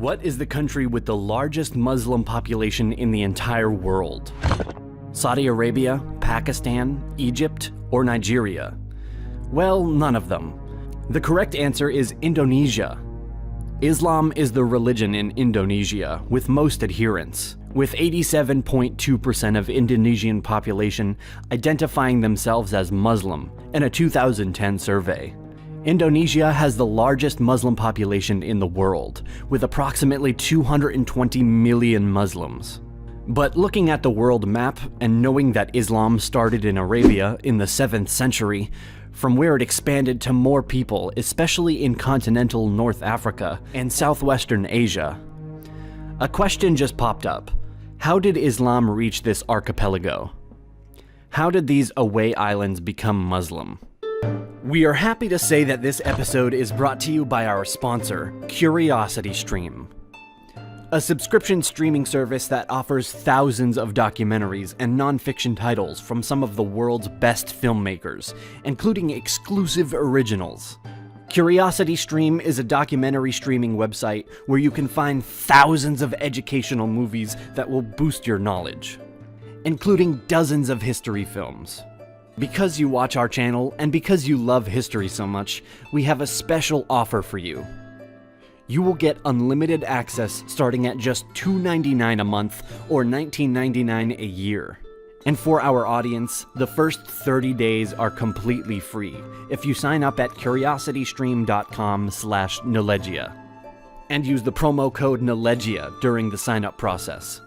What is the country with the largest Muslim population in the entire world? Saudi Arabia, Pakistan, Egypt, or Nigeria? Well, none of them. The correct answer is Indonesia. Islam is the religion in Indonesia with most adherents, with 87.2% of Indonesian population identifying themselves as Muslim in a 2010 survey. Indonesia has the largest Muslim population in the world, with approximately 220 million Muslims. But looking at the world map and knowing that Islam started in Arabia in the 7th century, from where it expanded to more people, especially in continental North Africa and southwestern Asia, a question just popped up. How did Islam reach this archipelago? How did these away islands become Muslim? We are happy to say that this episode is brought to you by our sponsor, CuriosityStream, a subscription streaming service that offers thousands of documentaries and non-fiction titles from some of the world's best filmmakers, including exclusive originals. CuriosityStream is a documentary streaming website where you can find thousands of educational movies that will boost your knowledge, including dozens of history films. Because you watch our channel and because you love history so much, we have a special offer for you. You will get unlimited access starting at just $2.99 a month or $19.99 a year. And for our audience, the first 30 days are completely free if you sign up at curiositystream.com/Nelegia and use the promo code Nelegia during the sign-up process.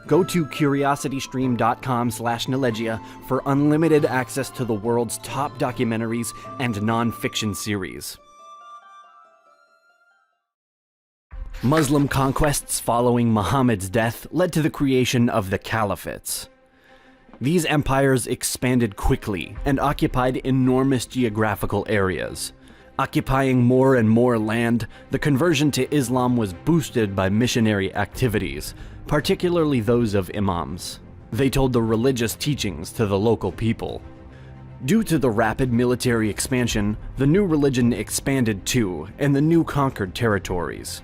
Go to curiositystream.com/Nelegia for unlimited access to the world's top documentaries and non-fiction series. Muslim conquests following Muhammad's death led to the creation of the caliphates. These empires expanded quickly and occupied enormous geographical areas. Occupying more and more land, the conversion to Islam was boosted by missionary activities, particularly those of imams. They told the religious teachings to the local people. Due to the rapid military expansion, the new religion expanded too, in the new conquered territories.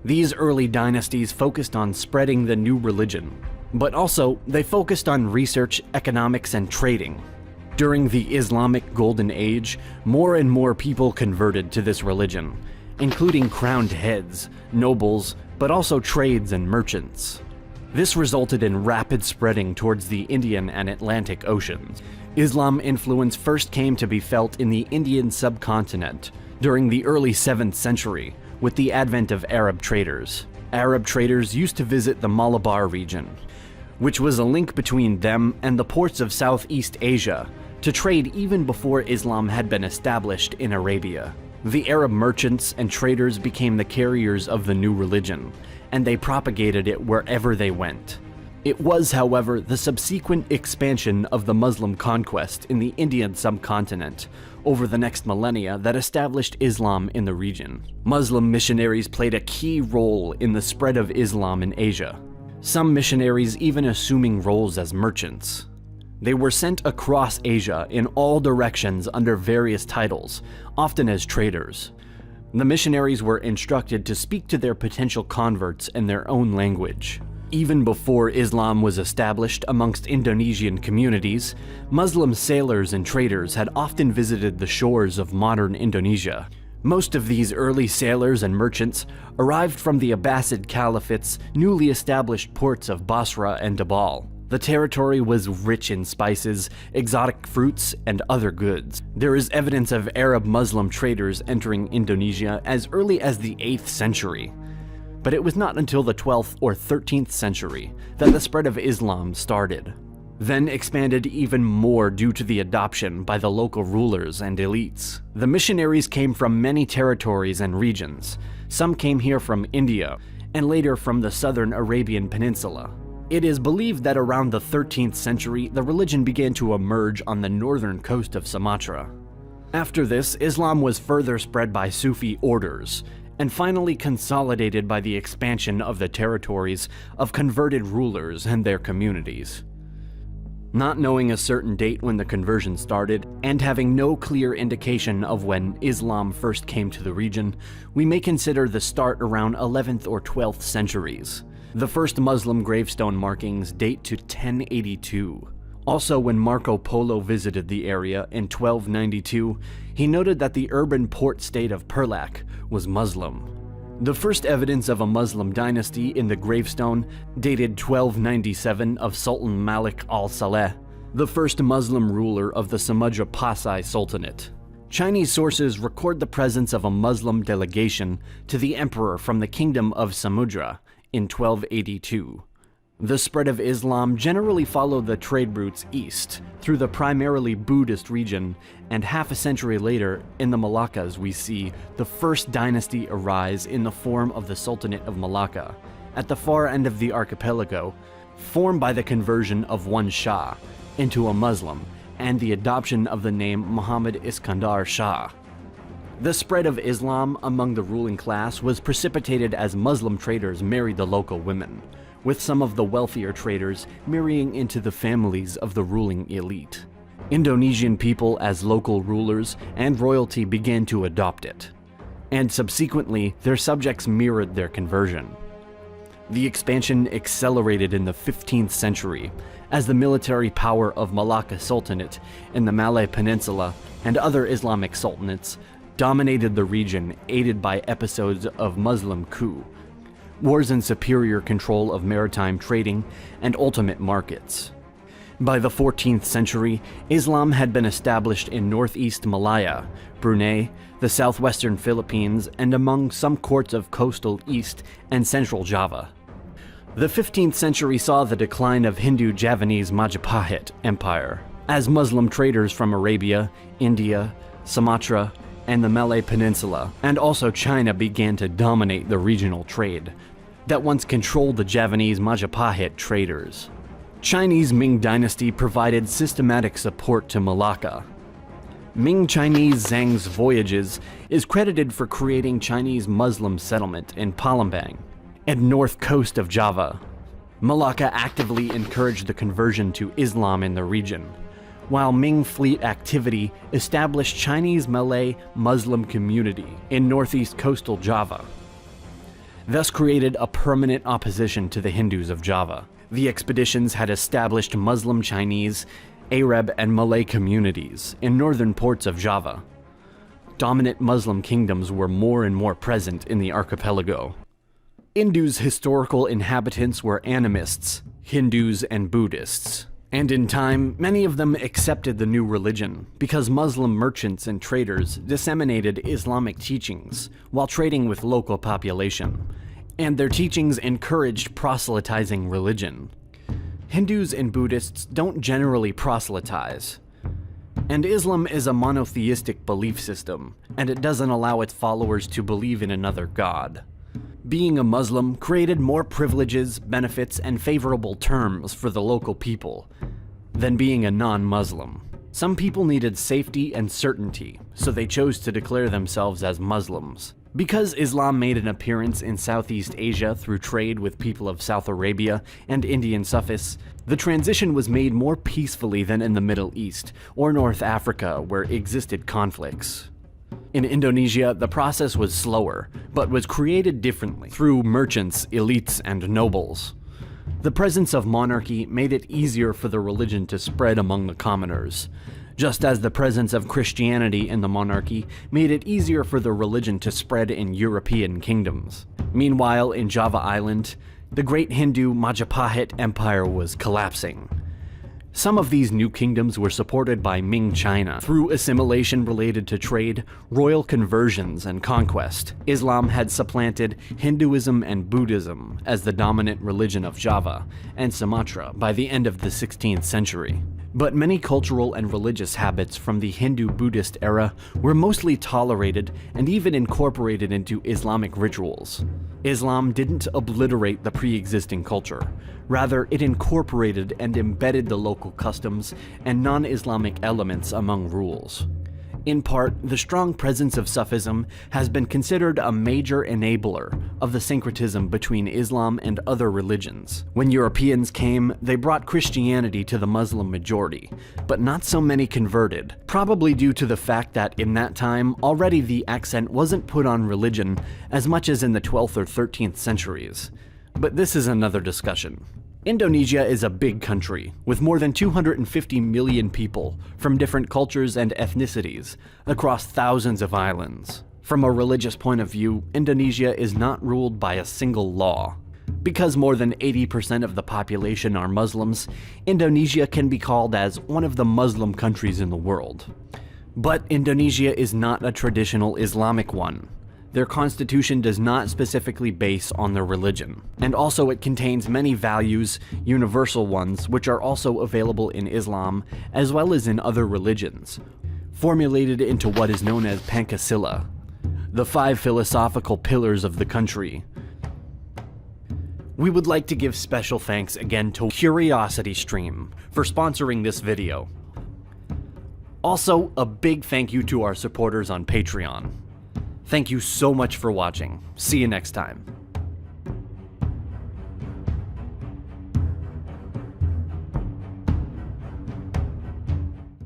These early dynasties focused on spreading the new religion, but also they focused on research, economics, and trading. During the Islamic Golden Age, more and more people converted to this religion, including crowned heads, nobles, but also trades and merchants. This resulted in rapid spreading towards the Indian and Atlantic Oceans. Islam influence first came to be felt in the Indian subcontinent during the early 7th century with the advent of Arab traders. Arab traders used to visit the Malabar region, which was a link between them and the ports of Southeast Asia, to trade even before Islam had been established in Arabia. The Arab merchants and traders became the carriers of the new religion, and they propagated it wherever they went. It was, however, the subsequent expansion of the Muslim conquest in the Indian subcontinent over the next millennia that established Islam in the region. Muslim missionaries played a key role in the spread of Islam in Asia, some missionaries even assuming roles as merchants. They were sent across Asia in all directions under various titles, often as traders. The missionaries were instructed to speak to their potential converts in their own language. Even before Islam was established amongst Indonesian communities, Muslim sailors and traders had often visited the shores of modern Indonesia. Most of these early sailors and merchants arrived from the Abbasid Caliphate's newly established ports of Basra and Dabal. The territory was rich in spices, exotic fruits, and other goods. There is evidence of Arab Muslim traders entering Indonesia as early as the 8th century. But it was not until the 12th or 13th century that the spread of Islam started, then expanded even more due to the adoption by the local rulers and elites. The missionaries came from many territories and regions. Some came here from India, and later from the southern Arabian Peninsula. It is believed that around the 13th century, the religion began to emerge on the northern coast of Sumatra. After this, Islam was further spread by Sufi orders, and finally consolidated by the expansion of the territories of converted rulers and their communities. Not knowing a certain date when the conversion started, and having no clear indication of when Islam first came to the region, we may consider the start around 11th or 12th centuries. The first Muslim gravestone markings date to 1082. Also, when Marco Polo visited the area in 1292, he noted that the urban port state of Perlac was Muslim. The first evidence of a Muslim dynasty in the gravestone dated 1297 of Sultan Malik al-Saleh, the first Muslim ruler of the Samudra Pasai Sultanate. Chinese sources record the presence of a Muslim delegation to the emperor from the kingdom of Samudra in 1282. The spread of Islam generally followed the trade routes east, through the primarily Buddhist region, and half a century later, in the Malaccas we see the first dynasty arise in the form of the Sultanate of Malacca, at the far end of the archipelago, formed by the conversion of one Shah into a Muslim, and the adoption of the name Muhammad Iskandar Shah. The spread of Islam among the ruling class was precipitated as Muslim traders married the local women, with some of the wealthier traders marrying into the families of the ruling elite. Indonesian people as local rulers and royalty began to adopt it, and subsequently their subjects mirrored their conversion. The expansion accelerated in the 15th century as the military power of Malacca Sultanate in the Malay Peninsula and other Islamic sultanates dominated the region, aided by episodes of Muslim coup, wars and superior control of maritime trading, and ultimate markets. By the 14th century, Islam had been established in northeast Malaya, Brunei, the southwestern Philippines, and among some courts of coastal East and Central Java. The 15th century saw the decline of Hindu-Javanese Majapahit Empire, as Muslim traders from Arabia, India, Sumatra, and the Malay Peninsula, and also China began to dominate the regional trade that once controlled the Javanese Majapahit traders. Chinese Ming dynasty provided systematic support to Malacca. Ming Chinese Zhang's voyages is credited for creating Chinese Muslim settlement in Palembang and north coast of Java. Malacca actively encouraged the conversion to Islam in the region, while Ming fleet activity established Chinese Malay Muslim community in northeast coastal Java, thus created a permanent opposition to the Hindus of Java. The expeditions had established Muslim Chinese, Arab, and Malay communities in northern ports of Java. Dominant Muslim kingdoms were more and more present in the archipelago. Indu's historical inhabitants were animists, Hindus, and Buddhists. And in time, many of them accepted the new religion because Muslim merchants and traders disseminated Islamic teachings while trading with local population, and their teachings encouraged proselytizing religion. Hindus and Buddhists don't generally proselytize, and Islam is a monotheistic belief system, and it doesn't allow its followers to believe in another god. Being a Muslim created more privileges, benefits, and favorable terms for the local people than being a non-Muslim. Some people needed safety and certainty, so they chose to declare themselves as Muslims. Because Islam made an appearance in Southeast Asia through trade with people of South Arabia and Indian Sufis, the transition was made more peacefully than in the Middle East or North Africa, where existed conflicts. In Indonesia, the process was slower, but was created differently through merchants, elites, and nobles. The presence of monarchy made it easier for the religion to spread among the commoners, just as the presence of Christianity in the monarchy made it easier for the religion to spread in European kingdoms. Meanwhile, in Java Island, the great Hindu Majapahit Empire was collapsing. Some of these new kingdoms were supported by Ming China through assimilation related to trade, royal conversions, and conquest. Islam had supplanted Hinduism and Buddhism as the dominant religion of Java and Sumatra by the end of the 16th century. But many cultural and religious habits from the Hindu-Buddhist era were mostly tolerated and even incorporated into Islamic rituals. Islam didn't obliterate the pre-existing culture. Rather, it incorporated and embedded the local customs and non-Islamic elements among rules. In part, the strong presence of Sufism has been considered a major enabler of the syncretism between Islam and other religions. When Europeans came, they brought Christianity to the Muslim majority, but not so many converted, probably due to the fact that in that time, already the accent wasn't put on religion as much as in the 12th or 13th centuries. But this is another discussion. Indonesia is a big country, with more than 250 million people from different cultures and ethnicities across thousands of islands. From a religious point of view, Indonesia is not ruled by a single law. Because more than 80% of the population are Muslims, Indonesia can be called as one of the Muslim countries in the world. But Indonesia is not a traditional Islamic one. Their constitution does not specifically base on their religion, and also it contains many values, universal ones, which are also available in Islam as well as in other religions, formulated into what is known as Pancasila, the 5 philosophical pillars of the country. We would like to give special thanks again to CuriosityStream for sponsoring this video. Also, a big thank you to our supporters on Patreon. Thank you so much for watching. See you next time.